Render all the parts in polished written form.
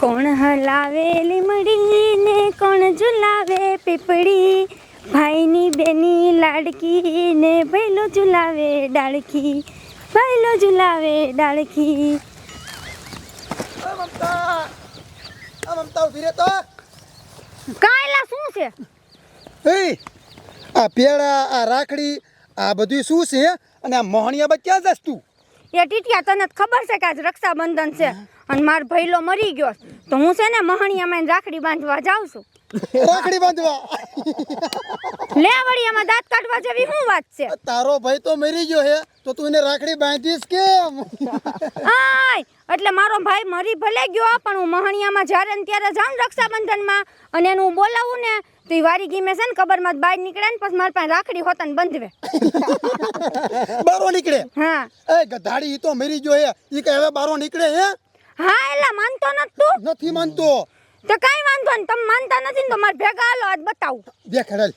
કોણ હલાવે લીમડી ને કોણ ઝુલાવે પીપળી, ભાઈની બેની લાડકી ને ભૈલો ઝુલાવે ડાળખી, ભૈલો ઝુલાવે ડાળખી. મમતા ઉભી રે તો. કાયલા શું છે? એ આ પેડા આ રાખડી આ બધું શું છે? અને આ મોહણિયા બા ક્યાં જસ તું? એ ટીટિયા તને ખબર છે કે આજ રક્ષાબંધન છે અને મારો ભૈલો મરી ગયો તો હું છે ને મહણિયામાં રાખડી બાંધવા જાઉં છું. રાખડી બાંધવા? લે વળી આમાં દાંત કાઢવા જેવી શું વાત છે? તારો ભાઈ તો મરી ગયો હે તો તું એને રાખડી બાંધીશ કેમ? આય એટલે મારો ભાઈ મરી ભલે ગયો પણ હું મહણિયામાં જ્યારે ને ત્યારે જાઉં ને રક્ષાબંધનમાં અને એનું હું બોલાવું ને તો એ વારી ગીમે છે ને કબરમાં બહાર નીકળે ને પછી મારી પાસે રાખડી હોતા ને બંધવે. બારો નીકળે? હા. એ ગધાડી ઈ તો મરી ગયો હે, ઈ કે હવે બારો નીકળે હે? હા એલા માનતો નથી તું? નથી માનતો. તો કાઈ વાંધો નહીં, તમે માનતા નથી ને તો મારે ભેગા હાલો આજ બતાવું. દેખાડ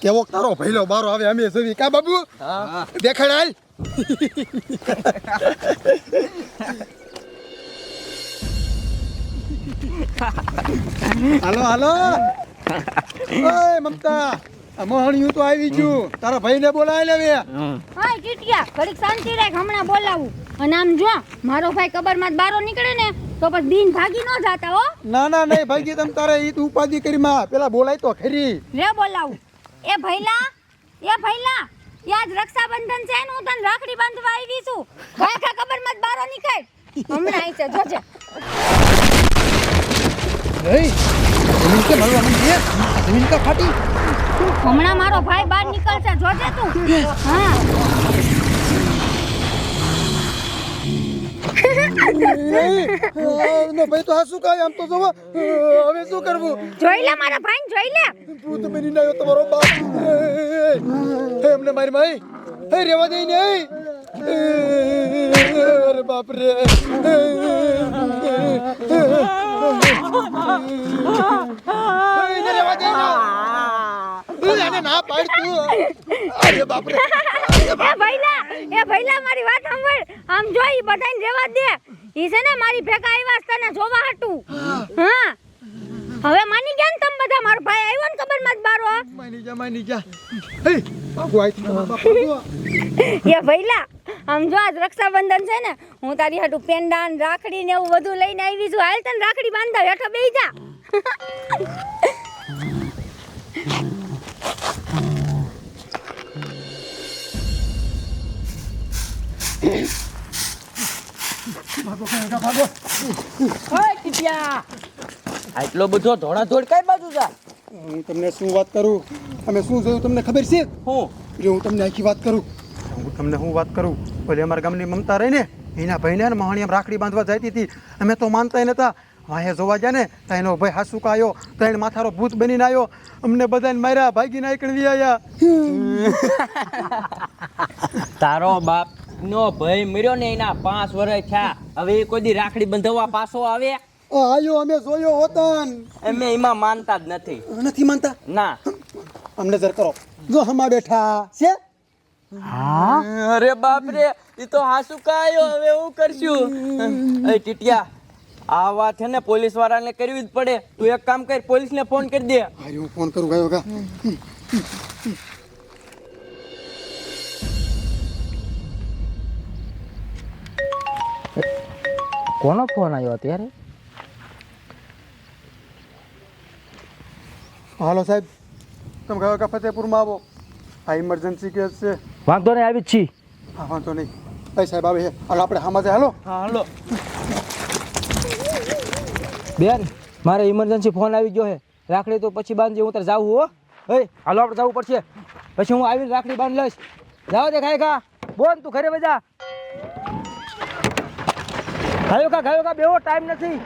કેવો તારો ભઈલો બારો આવે અમે જોવી કા બાબુ? હા દેખાડ હાલ. હાલો હાલો. ઓય મમતા આ મોહણિયું તો આવી ગયું, તારા ભાઈને બોલાવી લેવે. હાય ટીટિયા ઘડીક શાંતિ રાખ, હમણાં બોલાવું. અને આમ જો મારો ભાઈ કબરમાં બારો નીકળે ને તો પછી દિન ભાગી ન જાતા હો. ના ના નહીં ભાગી તમ તારે ઈ તું ઉપાધિ કરી માં પેલા બોલાય તો ખરી. રે બોલાવું. એ ભૈલા યાદ રક્ષાબંધન છે ને હું તને રાખડી બાંધવા આવી છું. ખા કબરમાં બારો નીકળ હમણાં આવી છે જોજે. નહીં જમીન કે મારવા મંડી જમીન કા ફાટી. હમણાં મારો ભાઈ બહાર નીકળશે જોજે તું. હા નો ભાઈ તો હાસુ કાય આમ તો જોવો હવે શું કરવું? જોઈ લે મારા ભાઈને જોઈ લે. ભૂત બની નાયો તમારો બાપ. હે અમને મારી માઈ હે રેવા દે ને. અરે બાપ રે. રેવા દે ના. આને ના પાડ તું. અરે બાપ રે. એ ભૈલા મારી વાત સાંભળ. આમ જોઈ બધાને રેવા દે. ઈ છે ને મારી ભેગા આવ્યા છે તને જોવા હતું. હા હવે માની ગયા ને તમે બધા? મારો ભાઈ આવ્યો ને કબરમાં જ બારો. માની જા. હે બાપુ આઈ બાપુ. એ ભૈલા આમ જો આજ રક્ષાબંધન છે ને હું તારી હાટુ પેંડા ને રાખડી ને એવું બધું લઈને આવી છું. હાલ તને રાખડી બાંધા હેઠો બેહી જા. આટલો બધો ધોળાધોળ કઈ બાજુ જા? હું તમને શું વાત કરું? અમે શું જોયું તમને ખબર છે? હું હું તમને આખી વાત કરું. હું તમને શું વાત કરું? ઓલી અમારા ગામની મમતા રહી ને એના ભાઈને ને મહાણિયામાં રાખડી બાંધવા જતી હતી. અમે તો માનતા નતા. વાહે જોવા ગયા ને તો એનો ભાઈ હાસુકા આવ્યો તો એને માથારો ભૂત બનીને આવ્યો. અમને બધાને માર્યા, ભાગીને નીકળી આવ્યા. તારો બાપ નો ભાઈ મર્યો ને એના 5 વર્ષ થયા. હવે એ કોઈ દી રાખડી બંધાવવા પાછો આવે? આયો અમે જોયો હોતન. અમે એમાં માનતા જ નથી. નથી માનતા? ના. અમને નજર કરો જો હમા બેઠા છે. હા અરે બાપ રે ઈ તો હાસુકા આવ્યો. હવે હું કરશું? એ ટીટિયા આ વાત છે ને પોલીસ વાળાને કરવી જ પડે. તું એક કામ કર, પોલીસને ફોન કરી દે. અરે હું ફોન કરું ગયો કા. કોનો ફોન આવ્યો અત્યારે? હાલો સાહેબ તમે ગયો કા ફતેપુરમાં આવો. આ ઇમરજન્સી કેસ છે. વાંધો નહીં, આવી જ છી. હા વાંધો નહીં. ભાઈ સાહેબ આવે છે. હાલો આપણે હામાં જાય. હાલો. હા હાલો. બેન મારે ઇમરજન્સી ફોન આવી ગયો છે. રાખડી તો પછી બાંધજે, હું તારે જાવું હો. હે હાલો આપણે જવું પડશે. પછી હું આવીને રાખડી બાંધ લઈશ. જાઓ દે ખાય ખા. બોલ તું ઘરે વજા. ગાયો કા બેહો, ટાઈમ નથી.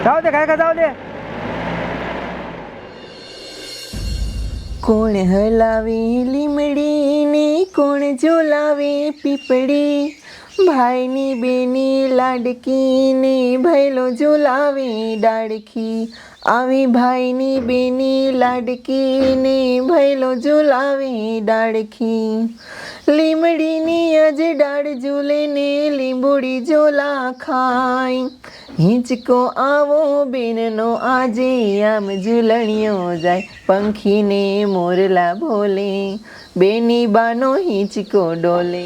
જાઓ દે ખાય ખા, જાઓ દે. કોણ હલાવે લીમડી ને કોણ ઝુલાવે પીપળી, ભાઈની બેની લાડકી ને ભૈલો ઝુલાવે ડાળખી, આવી ભાઈની બેની લાડકી ને ભૈલો ઝુલાવે ડાળખી લીમડીની અજ ડાળ ઝૂલે ને લીંબુડી ઝોલા ખાય હિંચકો આવો બેનનો આજે આમ ઝૂલણીઓ જાય પંખીને મોરલા બોલે બેની બાનો હિંચકો ડોલે.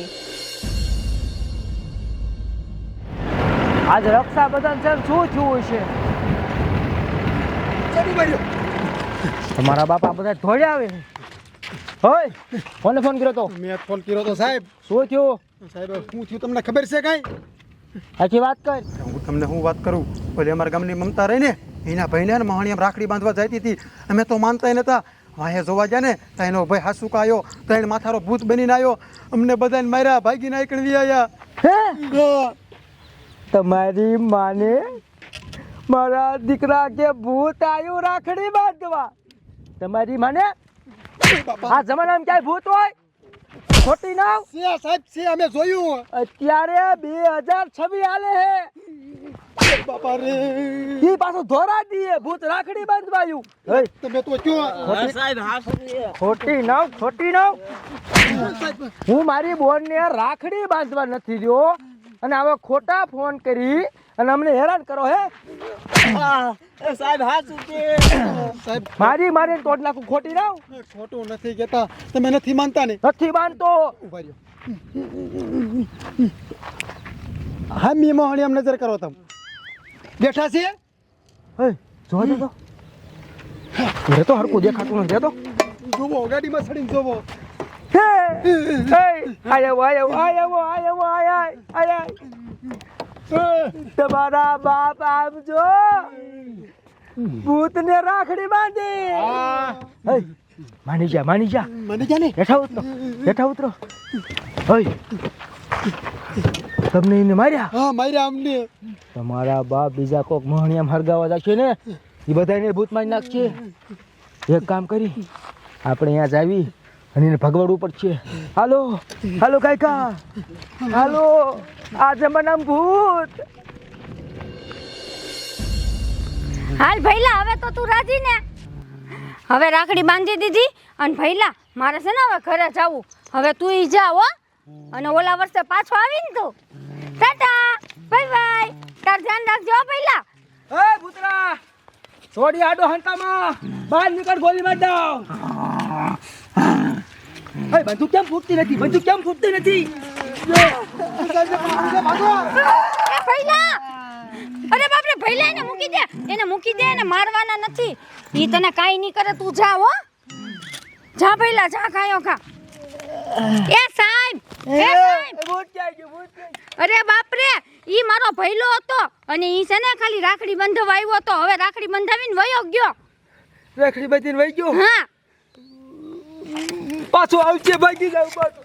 આજ રક્ષાબંધન છે ને શું થયું છે? તમારા બાપા બધા ધોડ્યા આવે હોય. કોને ફોન કર્યો તો? મેં ફોન કર્યો તો સાહેબ. શું થયું? સાહેબ શું થયું તમને ખબર છે કાંઈ? આખી વાત કર. હું તમને શું વાત કરું, ઓલી અમારા ગામની મમતા રહી ને એના ભાઈને ને મહાણી રાખડી બાંધવા જતી હતી. અમે તો માનતા નતા. વાહે જોવા ગયા ને તો એનો ભાઈ હાસુકા આવ્યો, તો એને માથારો ભૂત બનીને આવ્યો, અમને બધાને માર્યા, ભાગીને નીકળી આવ્યા. હે? તમારી માને મારા દીકરા કે ભૂત આવ્યું રાખડી બાંધવા? તમારી માને આ જમાનામાં ક્યાંય ભૂત હોય? ખોટી ના છે સાહેબ છે, અમે જોયું. અત્યારે 2026 હાલે હે બાપા રે, ઈ પાછું ધોરા દીએ ભૂત રાખડી બાંધવા આવ્યું. હે, તમે તો કયો ખોટી નાવ. હું મારી બોનને રાખડી બાંધવા નથી રહ્યો અને હવે ખોટા ફોન કરી અને અમને હેરાન કરો. હે સાહેબ મારી તોડ નાખું. ખોટી નાવ. ખોટું નથી કહેતા, તમે નથી માનતા ને. નથી બાંધતો. ઉભા રહ્યો. હા મી મોહણી આમ નજર કરો, તમે બેઠા છે. હે, જોવા દે તો. એ તો હરકું દેખાતું નથી. તો જોવો, ગાડીમાં ચડીને જોવો. તમારા બાપ આમ જો ભૂત ને રાખડી બાંધી. માની જા મને જાને હેઠા ઉતરો. તમને એને માર્યા? હા માર્યા અમને. તમારા બાપ બીજા કોક મોહણિયામ હરગાવા જશે ને એ બધાને ભૂત મારી નાખશે. એક કામ કરી આપણે અહીંયા જાવી અને એને ભગવાડવું પડશે. હાલો કાકા, હાલો. આ જમાનામાં ભૂત. હાલ ભૈલા, હવે તો તું રાજી ને? હવે રાખડી બાંધી દીધી અને ભૈલા મારે છે ને હવે ઘરે જાવું. હવે તું ઈ જા હો, અને ઓલા વર્ષે પાછો આવીને તું. Tata, bye bye. તાર ધ્યાન રાખજો ભૈલા. એ ભૂતરા, છોડી આડો હંતામાં બહાર નીકળ, ગોલી માર દઉં. એ બંદૂક કેમ ફૂટતી નથી? એ ભૈલા, અરે બાપ રે ભૈલા, એને મૂકી દે, એને મારવાના નથી. ઈ તને કાઈ નહીં કરે, તું જા હો. જા ભૈલા, જા, ખાયો ખા. એ સાહેબ, ભૂત ક્યાં ગયું? અરે બાપ રે, ઈ મારો ભૈલો હતો અને ઈ છે ને ખાલી રાખડી બંધાવવા આવ્યો હતો. હવે રાખડી બંધાવીને વયો ગયો. રાખડી બાંધીને વહી ગયો? હા, પાછો આવશે, ભાગી જાવ પાછો.